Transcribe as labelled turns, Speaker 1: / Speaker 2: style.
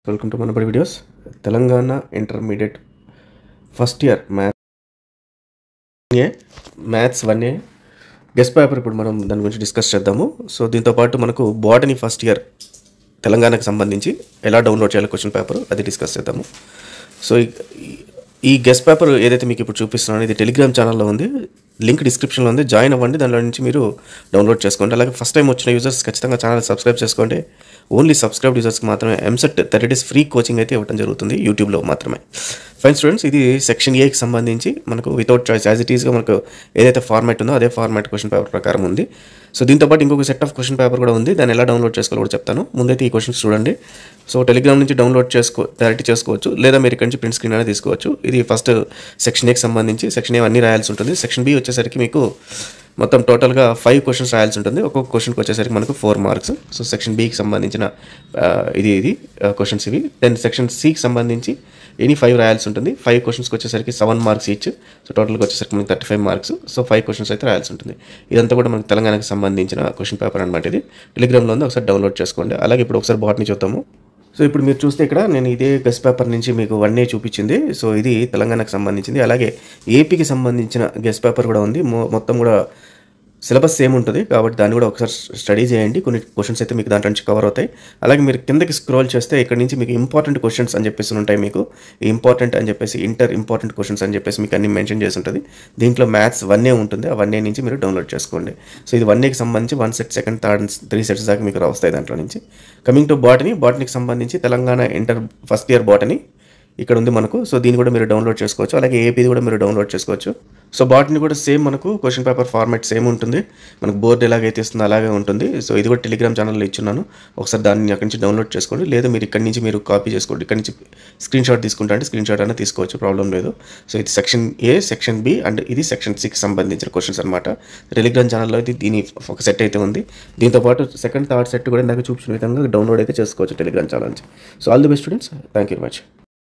Speaker 1: Welcome to Manabadi videos. Telangana intermediate first year maths 1A guest paper ఇప్పుడు మనం దాని గురించి డిస్కస్ చేద్దాము. సో దీంతోపాటు మనకు బాటనీ ఫస్ట్ ఇయర్ తెలంగాణకు సంబంధించి ఎలా డౌన్లోడ్ చేయాలి క్వశ్చన్ పేపర్ అది డిస్కస్ చేద్దాము. సో ఈ గెస్ట్ పేపర్ ఏదైతే మీకు ఇప్పుడు చూపిస్తున్నానో ఇది టెలిగ్రామ్ ఛానల్లో ఉంది, లింక్ డిస్క్రిప్షన్లో ఉంది, జాయిన్ అవ్వండి. దానిలో నుంచి మీరు డౌన్లోడ్ చేసుకోండి. అలాగే ఫస్ట్ టైం వచ్చిన యూజర్స్ ఖచ్చితంగా ఛానల్ సబ్స్క్రైబ్ చేసుకోండి. ఓన్లీ సబ్స్క్రైబ్ యూజర్స్కి మాత్రమే ఎంసెట్ 30 days ఫ్రీ కోచింగ్ అయితే ఇవ్వడం జరుగుతుంది యూట్యూబ్లో మాత్రమే. ఫైన్ స్టూడెంట్స్, ఇది సెక్షన్ ఏకి సంబంధించి మనకు వితౌట్ చాయిస్ యాజ్ ఇట్ ఈస్గా మనకు ఏదైతే ఫార్మాట్ ఉందో అదే ఫార్మాట్ క్వశ్చన్ పేపర్ ప్రకారం ఉంది. సో దీంతోపాటు ఇంకొక సెట్ ఆఫ్ క్వశ్చన్ పేపర్ కూడా ఉంది, దాన్ని ఎలా డౌన్లోడ్ చేసుకోవాలో కూడా చెప్తాను. ముందైతే ఈ క్వశ్చన్స్ చూడండి. సో టెలిగ్రామ్ నుంచి డౌన్లోడ్ డైరెక్ట్ చేసుకోవచ్చు, లేదా మీరు ఇక్కడ నుంచి ప్రింట్ స్క్రీన్ అనేది తీసుకోవచ్చు. ఇది ఫస్ట్ సెక్షన్ ఏకి సంబంధించి సెక్షన్ ఏ అన్నీ రాయాల్సి ఉంటుంది. సెక్షన్ బి వచ్చేసరికి మీకు మొత్తం టోటల్గా 5 క్వశ్చన్స్ రాయాల్సి ఉంటుంది. ఒక్కొక్క క్వశ్చన్కి వచ్చేసరికి మనకు 4 మార్క్స్. సో సెక్షన్ బికి సంబంధించిన ఇది క్వశ్చన్స్ ఇవి. దెన్ సెక్షన్ సికి సంబంధించి 5 రాయాల్సి ఉంటుంది. 5 క్వశ్చన్స్కి వచ్చేసరికి 7 మార్క్స్ ఈచ్. సో టోటల్గా వచ్చేసరికి మనకి 35 మార్క్స్. సో 5 క్వశ్చన్స్ అయితే రాయాల్సి ఉంటుంది. ఇదంతా కూడా మనకి తెలంగాణకు సంబంధించిన క్వశ్చన్ పేపర్ అనమాట. ఇది టెలిగ్రామ్లో ఉంది, ఒకసారి డౌన్లోడ్ చేసుకోండి. అలాగే ఇప్పుడు ఒకసారి బాటనీ చూద్దాము. సో ఇప్పుడు మీరు చూస్తే ఇక్కడ నేను ఇదే గెస్ట్ పేపర్ నుంచి మీకు 1A చూపించింది. సో ఇది తెలంగాణకు సంబంధించింది. అలాగే ఏపీకి సంబంధించిన గెస్ట్ పేపర్ కూడా ఉంది. మొత్తం కూడా సిలబస్ సేమ్ ఉంటుంది కాబట్టి దాన్ని కూడా ఒకసారి స్టడీ చేయండి. కొన్ని క్వశ్చన్స్ అయితే మీకు దాంట్లో నుంచి కవర్ అవుతాయి. అలాగే మీరు కిందకి స్క్రోల్ చేస్తే ఇక్కడ నుంచి మీకు ఇంపార్టెంట్ క్వశ్చన్స్ అని చెప్పేసి ఉంటాయి. మీకు ఇంపార్టెంట్ అని చెప్పేసి ఇంపార్టెంట్ క్వశ్చన్స్ అని చెప్పేసి మీకు అన్ని మెన్షన్ చేసి ఉంటుంది. దీంట్లో మ్యాథ్స్ 1A ఉంటుంది. ఆ 1A నుంచి మీరు డౌన్లోడ్ చేసుకోండి. సో ఇది 1Aకి సంబంధించి 1 సెట్, సెకండ్, థర్డ్, 3 సెట్స్ దాకా మీకు వస్తాయి దాంట్లో నుంచి. కమింగ్ టు బాటనీకి సంబంధించి తెలంగాణ ఫస్ట్ ఇయర్ బాటనీ ఇక్కడ ఉంది మనకు. సో దీన్ని కూడా మీరు డౌన్లోడ్ చేసుకోవచ్చు. అలాగే ఏపీది కూడా మీరు డౌన్లోడ్ చేసుకోవచ్చు. సో బాటనీ కూడా సేమ్ మనకు క్వశ్చన్ పేపర్ ఫార్మాట్ సేమ్ ఉంటుంది. మనకు బోర్డు ఎలాగైతే ఇస్తుందో అలాగే ఉంటుంది. సో ఇది కూడా టెలిగ్రామ్ ఛానల్లో ఇచ్చున్నాను, ఒకసారి దాన్ని అక్కడి నుంచి డౌన్లోడ్ చేసుకోండి. లేదా మీరు ఇక్కడ నుంచి మీరు కాపీ చేసుకోండి. ఇక్కడ నుంచి స్క్రీన్ షాట్ తీసుకుంటా అంటే స్క్రీన్ షాట్ అయినా తీసుకోవచ్చు, ప్రాబ్లం లేదు. సో ఇది section A, section B and ఇది సెక్షన్ సికి సంబంధించిన క్వశ్చన్స్ అనమాట. టెలిగ్రామ్ ఛానల్లో అయితే దీని ఒక సెట్ అయితే ఉంది. దీంతోపాటు సెకండ్, థర్డ్ సెట్ కూడా ఇందాక చూపించిన విధంగా డౌన్లోడ్ అయితే చేసుకోవచ్చు టెలిగ్రామ్ ఛానల్ నుంచి. So all the best students, thank you very much.